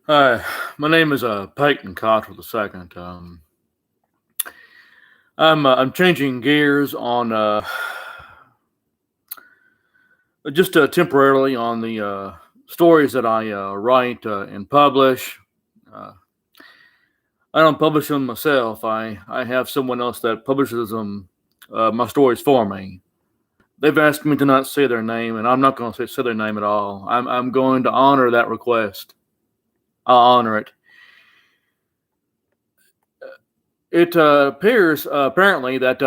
Hi, my name is Peyton Cottrell II. I'm changing gears on just temporarily on the stories that I write and publish. Uh, I don't publish them myself. I have someone else that publishes them my stories for me. They've asked me to not say their name, and I'm not going to say their name at all. I'm going to honor that request. I'll honor it. It appears apparently that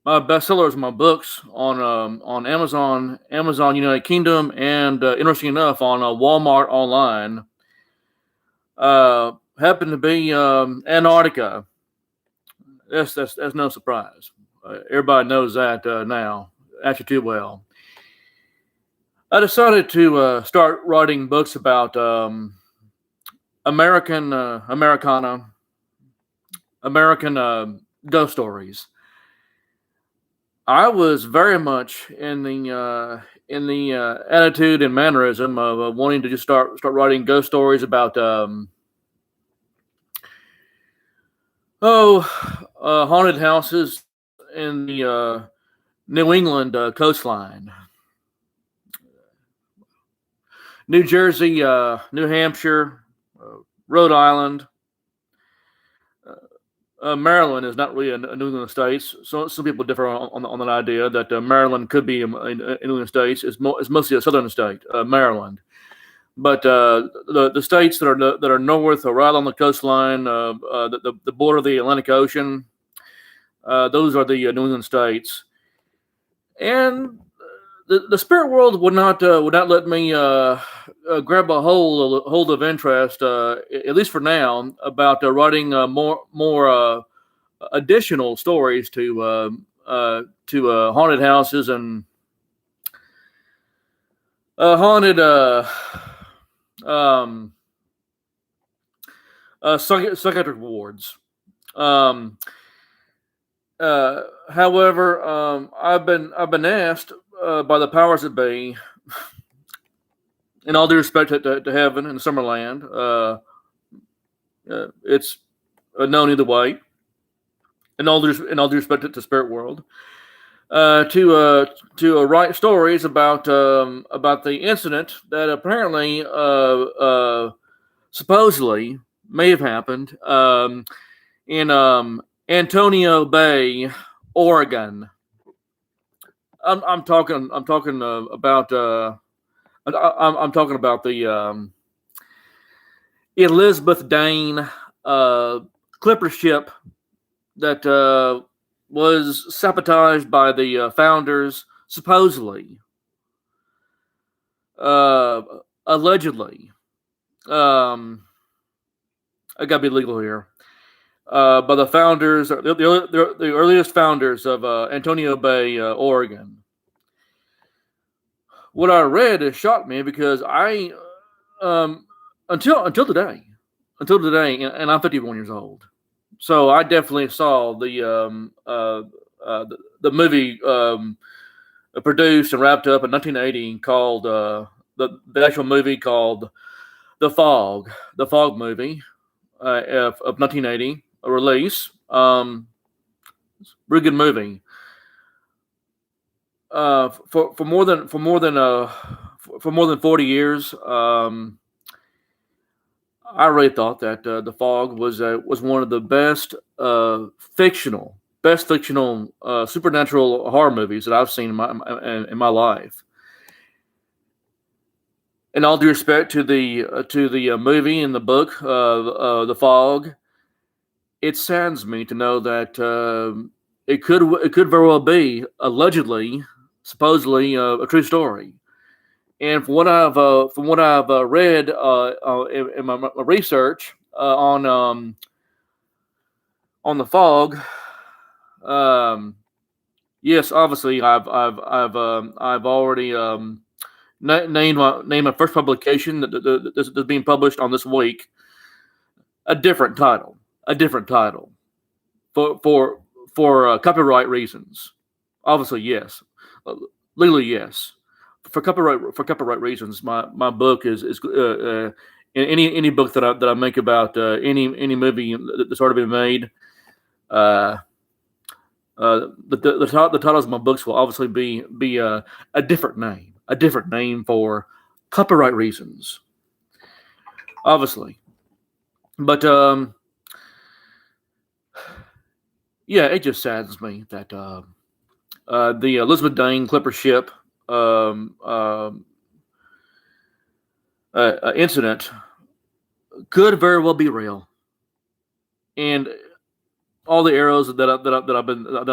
my bestsellers, my books on Amazon United Kingdom, and interesting enough on Walmart online happen to be Antarctica. That's no surprise. Everybody knows that now, actually too well. I decided to start writing books about Americana, American ghost stories. I was very much in the attitude and mannerism of wanting to just start writing ghost stories about oh haunted houses in the New England coastline, New Jersey, New Hampshire, uh, Rhode Island. Maryland is not really a New England state. So some people differ on that idea that Maryland could be a New England state. It's mostly a southern state, Maryland. But the states that are north or right on the coastline, the border of the Atlantic Ocean, those are the New England states. And the spirit world would not let me grab a hold of interest, at least for now, about writing more additional stories to haunted houses and haunted um, psychiatric wards. Um, However, I've been asked by the powers that be, in all due respect to heaven and Summerland, it's known either way. In all due respect to spirit world, to write stories about the incident that apparently supposedly may have happened in Antonio Bay, Oregon. I'm talking about I'm talking about the Elizabeth Dane uh, clipper ship that was sabotaged by the founders, supposedly, uh, allegedly. Um, I gotta be legal here. By the founders, the earliest founders of Antonio Bay, Oregon. What I read has shocked me because um, until today, and I'm 51 years old, so I definitely saw the movie produced and wrapped up in 1980 called the actual movie called The Fog, the Fog movie of 1980, a release. Really good movie. For more than 40 years, I really thought that The Fog was one of the best fictional supernatural horror movies that I've seen in my life. In all due respect to the movie and the book, The Fog, it saddens me to know that it could very well be allegedly, supposedly, a true story. And from what I've read in my research on the fog, um, yes, obviously I've already named my first publication that's being published on this week a different title, for copyright reasons. Obviously, yes. Legally, yes. for copyright reasons, my book is any book that I make about any movie that's already been made. The titles of my books will obviously be a different name for copyright reasons, obviously. But yeah, it just saddens me that the Elizabeth Dane Clipper ship incident could very well be real, and all the arrows that I've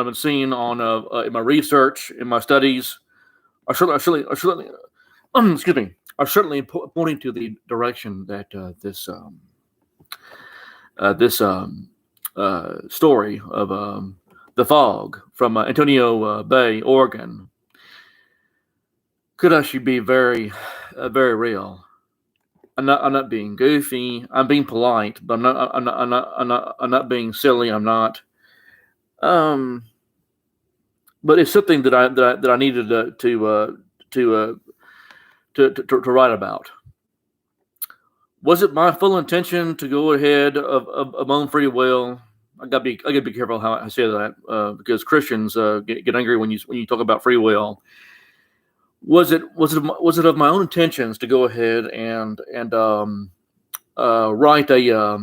been seeing on in my research, in my studies, are certainly are certainly pointing to the direction that this story of the fog from Antonio Bay, Oregon, could actually be very real. I'm not being goofy. I'm being polite, but I'm not being silly. I'm not. But it's something that I needed to write about. Was it my full intention to go ahead of my own free will? I gotta be careful how I say that because Christians get angry when you talk about free will. Was it of my own intentions to go ahead and write a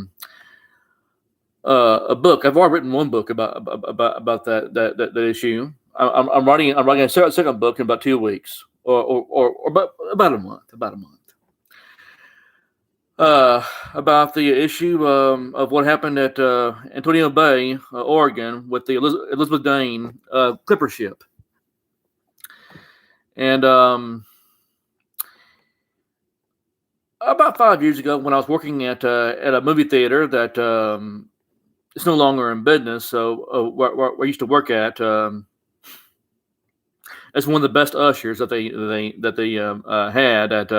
book? I've already written one book about that issue. I'm writing a second book in about 2 weeks or about a month. About the issue of what happened at Antonio Bay, Oregon, with the Elizabeth Dane Clipper ship. And about 5 years ago, when I was working at a movie theater that it's no longer in business, so where I used to work at, as one of the best ushers that they had at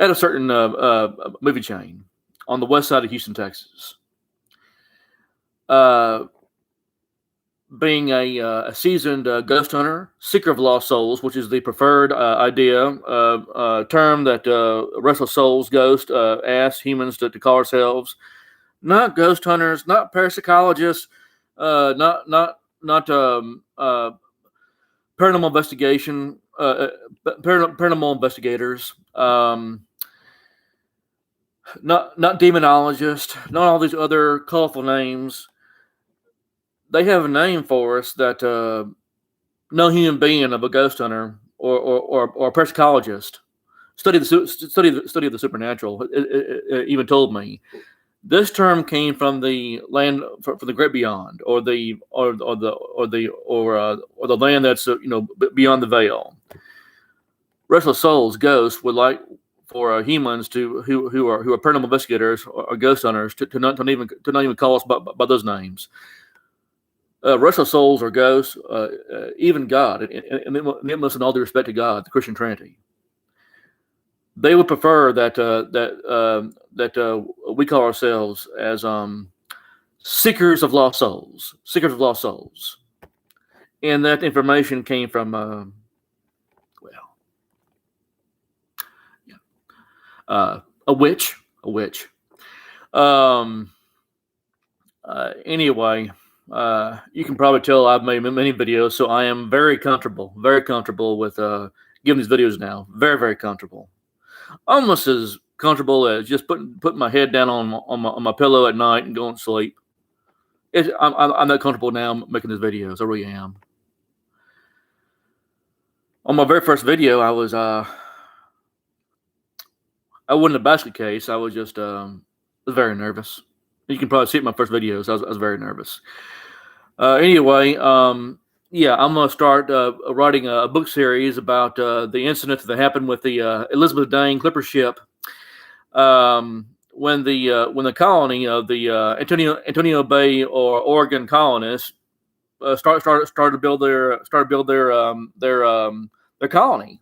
a certain movie chain on the west side of Houston, Texas. Being a seasoned ghost hunter, seeker of lost souls, which is the preferred term that Restless Souls Ghost asks humans to call ourselves. Not ghost hunters, not parapsychologists, not paranormal investigation, paranormal investigators, not demonologists, not all these other colorful names. They have a name for us that no human being of a ghost hunter or a parapsychologist study of the supernatural even told me. This term came from the land from the great beyond, or the land that's beyond the veil. Restless souls, ghosts, would like for humans who are paranormal investigators or ghost hunters to not even call us by those names. Restless souls or ghosts, even God, and it must, in all due respect to God, the Christian Trinity. They would prefer that we call ourselves as seekers of lost souls, and that information came from a witch. Anyway. You can probably tell I've made many videos, so I am very comfortable with giving these videos now. Very, very comfortable. Almost as comfortable as just putting my head down on my pillow at night and going to sleep. I'm that comfortable now making these videos. I really am. On my very first video, I wasn't in a basket case. I was just very nervous. You can probably see it in my first videos. I was very nervous. Anyway, yeah, I'm going to start writing a book series about the incident that happened with the Elizabeth Dane Clipper ship when the colony of the Antonio Bay or Oregon colonists started to build their colony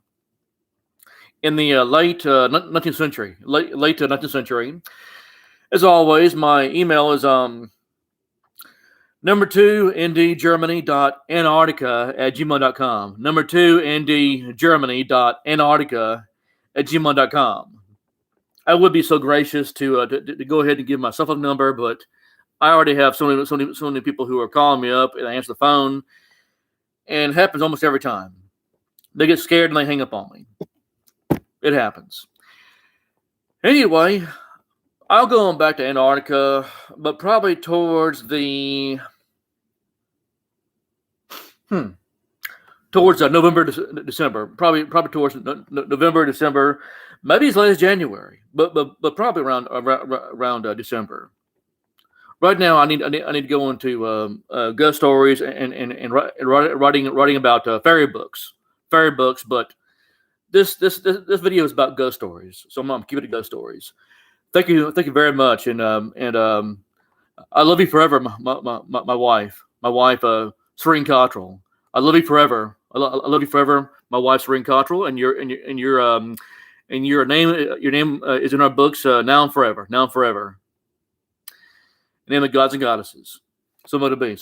in the late 19th century. Late 19th century. As always, my email is Number 2, ndgermany.antarctica@gmail.com. Number 2, ndgermany.antarctica@gmail.com. I would be so gracious to go ahead and give my cell phone number, but I already have so many people who are calling me up, and I answer the phone, and it happens almost every time. They get scared and they hang up on me. It happens. Anyway, I'll go on back to Antarctica, but probably towards the November, December. Probably towards November, December, maybe as late as January, but probably around December. Right now, I need to go into ghost stories and writing about fairy books. But this video is about ghost stories, so I'm gonna keep it to ghost stories. Thank you very much, and I love you forever, my wife, Serene Cottrell. I love you forever. I love you forever, my wife, Serene Cottrell, and your name is in our books now and forever. In the name of gods and goddesses. So much to be.